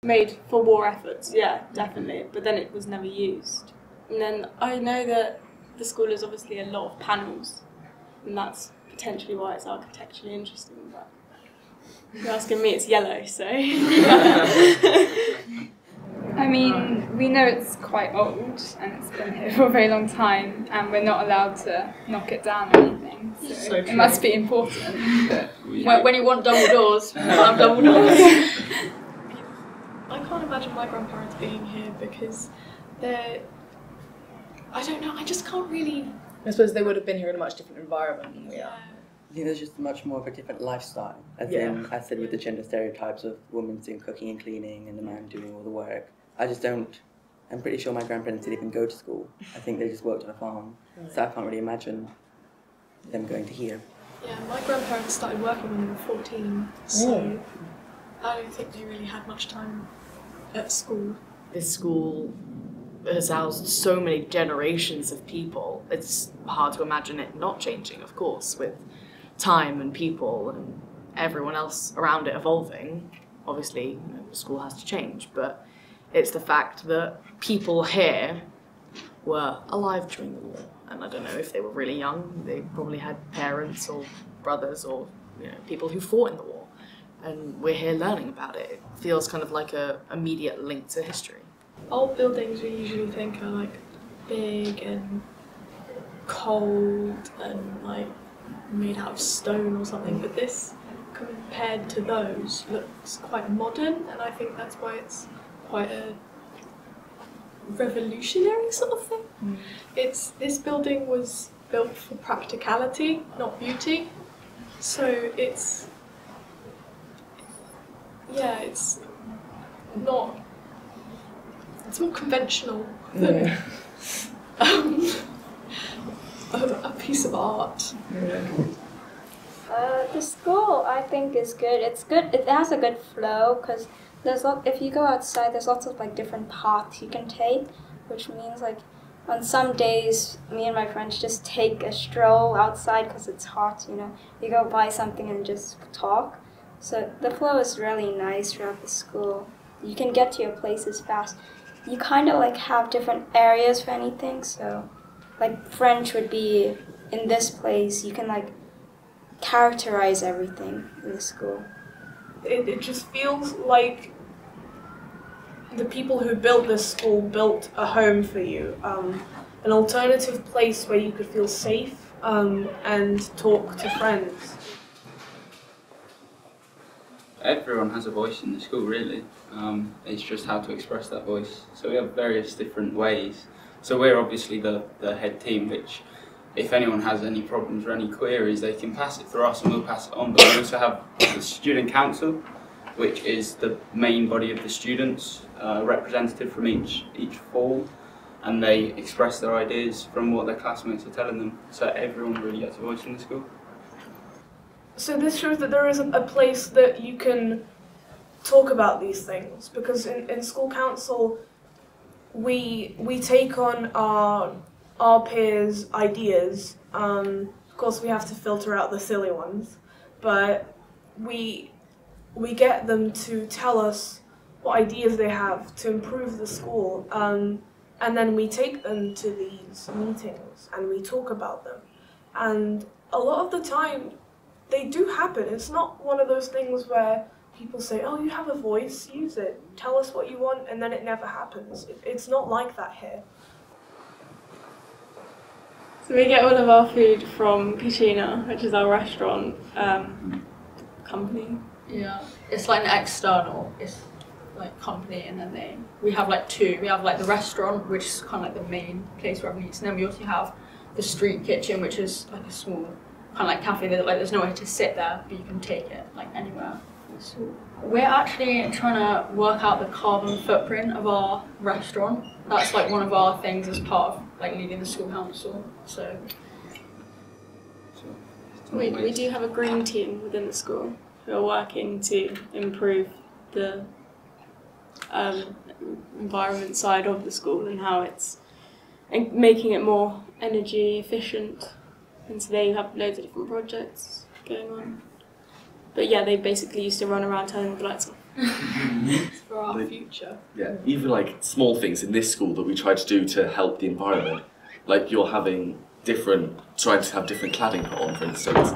Made for war efforts, yeah, definitely, but then it was never used. And then I know that the school is obviously a lot of panels, and that's potentially why it's architecturally interesting, but you're asking me, it's yellow, so... I mean, we know it's quite old and it's been here for a very long time, and we're not allowed to knock it down or anything, so it must be important. But when you want double doors, you have double doors. I can't imagine my grandparents being here because they're... I don't know, I just can't really... I suppose they would have been here in a much different environment than we are. I think there's just much more of a different lifestyle. I said with the gender stereotypes of women doing cooking and cleaning and the man doing all the work. I'm pretty sure my grandparents didn't even go to school. I think they just worked on a farm. So I can't really imagine them going to here. Yeah, my grandparents started working when they were 14, so I don't think they really had much time at school. This school has housed so many generations of people. It's hard to imagine it not changing, of course, with time and people and everyone else around it evolving. Obviously, the school has to change, but it's the fact that people here were alive during the war. And I don't know if they were really young. They probably had parents or brothers or people who fought in the war. And we're here learning about it. It feels kind of like an immediate link to history. Old buildings we usually think are like big and cold and like made out of stone or something, but this, compared to those, looks quite modern, and I think that's why it's quite a revolutionary sort of thing. This building was built for practicality, not beauty, so it's more conventional than a piece of art. The school, I think, is good. It's good. It has a good flow because if you go outside, there's lots of like different paths you can take, which means like on some days, me and my friends just take a stroll outside because it's hot. You go buy something and just talk. So the flow is really nice throughout the school. You can get to your places fast. You kind of like have different areas for anything. So like French would be in this place. You can like characterize everything in the school. It just feels like the people who built this school built a home for you, an alternative place where you could feel safe and talk to friends. Everyone has a voice in the school, really. It's just how to express that voice. So we have various different ways. So we're obviously the head team, which if anyone has any problems or any queries, they can pass it through us and we'll pass it on. But we also have the student council, which is the main body of the students, representative from each fall, and they express their ideas from what their classmates are telling them. So everyone really gets a voice in the school. So this shows that there is a place that you can talk about these things, because in school council we take on our peers' ideas. Of course we have to filter out the silly ones, but we get them to tell us what ideas they have to improve the school, and then we take them to these meetings and we talk about them. And a lot of the time they do happen. It's not one of those things where people say, oh, you have a voice, use it, tell us what you want, and then it never happens. It's not like that here. So we get all of our food from Cucina, which is our restaurant company. Yeah, it's like an external, it's like company, and then we have like two. We have like the restaurant, which is kind of like the main place where everyone eats, and then we also have the street kitchen, which is like a small kind of like cafe. There's nowhere to sit there, but you can take it like anywhere. We're actually trying to work out the carbon footprint of our restaurant. That's like one of our things as part of like leading the school council. So we do have a green team within the school who are working to improve the environment side of the school and how it's making it more energy efficient. And so they have loads of different projects going on. But yeah, they basically used to run around turning the lights off. It's for our future. Yeah, even like small things in this school that we try to do to help the environment. Like you're having trying to have different cladding put on, for instance,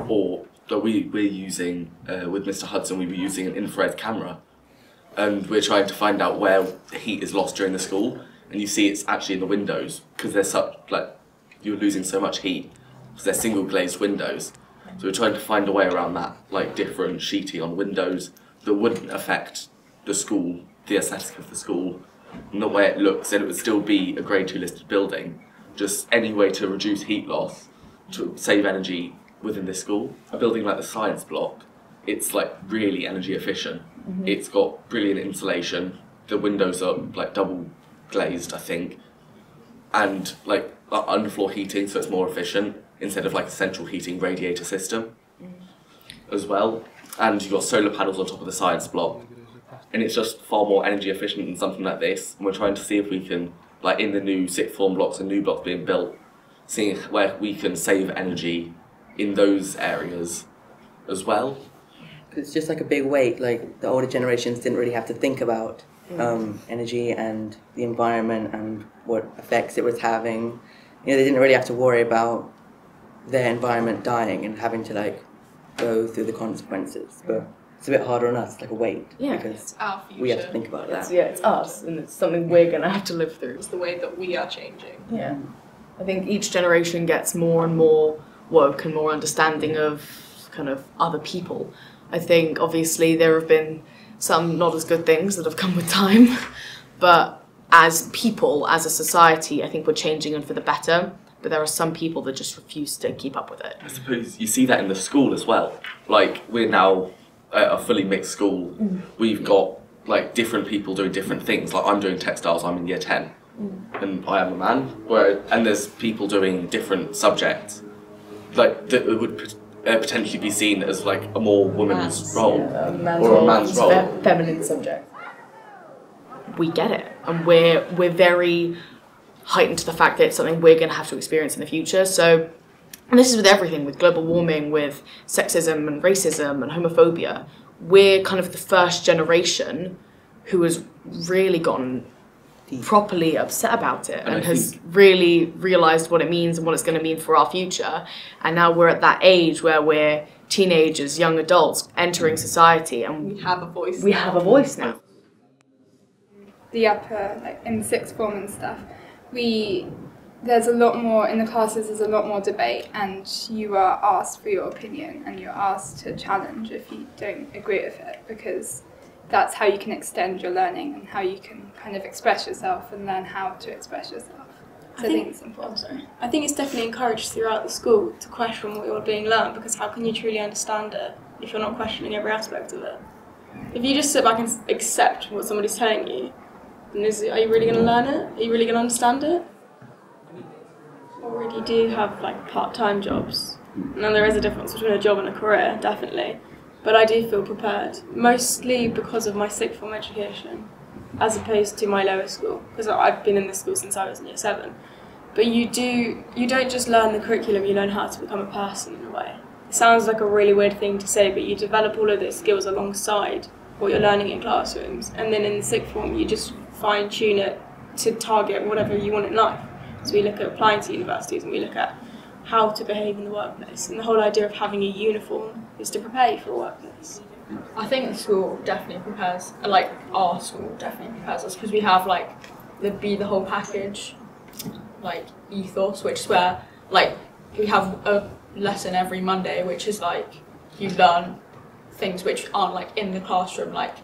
or that we're using, with Mr. Hudson, we were using an infrared camera, and we're trying to find out where heat is lost during the school, and you see it's actually in the windows, because they're you're losing so much heat, because they're single glazed windows. So we're trying to find a way around that, like different sheeting on windows that wouldn't affect the school, the aesthetic of the school, and the way it looks, and it would still be a Grade 2 listed building. Just any way to reduce heat loss, to save energy within this school. A building like the science block, it's like really energy efficient. Mm-hmm. It's got brilliant insulation. The windows are like double glazed, I think, and like underfloor heating, so it's more efficient instead of like a central heating radiator system as well. And you've got solar panels on top of the science block, and it's just far more energy efficient than something like this. And we're trying to see if we can, like in the new sixth form blocks and new blocks being built, seeing where we can save energy in those areas as well. It's just like a big weight, like the older generations didn't really have to think about energy and the environment and what effects it was having. You know, they didn't really have to worry about their environment dying and having to like go through the consequences. But it's a bit harder on us, like a weight, because it's our future. we have to think about that. It's us, and it's something we're going to have to live through. It's the way that we are changing. Yeah. I think each generation gets more and more woke and more understanding of kind of other people. I think obviously there have been some not as good things that have come with time, but as people, as a society, I think we're changing and for the better. But there are some people that just refuse to keep up with it. I suppose you see that in the school as well. Like we're now a fully mixed school. We've got like different people doing different things. Like I'm doing textiles, I'm in year 10, and I am a man. And there's people doing different subjects, like that would potentially be seen as like a more woman's role or a man's role. Feminine subject. We get it, and we're very heightened to the fact that it's something we're going to have to experience in the future. So, and this is with everything, with global warming, with sexism and racism and homophobia. We're kind of the first generation who has really gotten properly upset about it and has really realised what it means and what it's going to mean for our future. And now we're at that age where we're teenagers, young adults, entering society, and we have a voice. We have a voice now. The upper, like in sixth form and stuff, there's a lot more, in the classes there's a lot more debate, and you are asked for your opinion and you're asked to challenge if you don't agree with it, because that's how you can extend your learning and how you can kind of express yourself and learn how to express yourself. So I think it's important. I think it's definitely encouraged throughout the school to question what you're being learned, because how can you truly understand it if you're not questioning every aspect of it? If you just sit back and accept what somebody's telling you, then are you really going to learn it? Are you really going to understand it? Already do have like part-time jobs, and then there is a difference between a job and a career, definitely. But I do feel prepared, mostly because of my sixth form education, as opposed to my lower school, because I've been in this school since I was in year 7. But you don't just learn the curriculum, you learn how to become a person in a way. It sounds like a really weird thing to say, but you develop all of those skills alongside what you're learning in classrooms, and then in the sixth form you just fine-tune it to target whatever you want in life. So we look at applying to universities, and we look at how to behave in the workplace, and the whole idea of having a uniform is to prepare you for a workplace. I think the school definitely prepares, like our school definitely prepares us, because we have like the whole package, like ethos, which is where like we have a lesson every Monday, which is like you learn things which aren't like in the classroom, like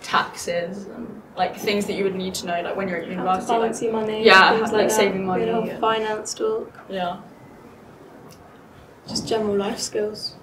taxes and like things that you would need to know like when you're at university, how to balance your money, yeah, things like that. saving money, finance talk, yeah, just general life skills.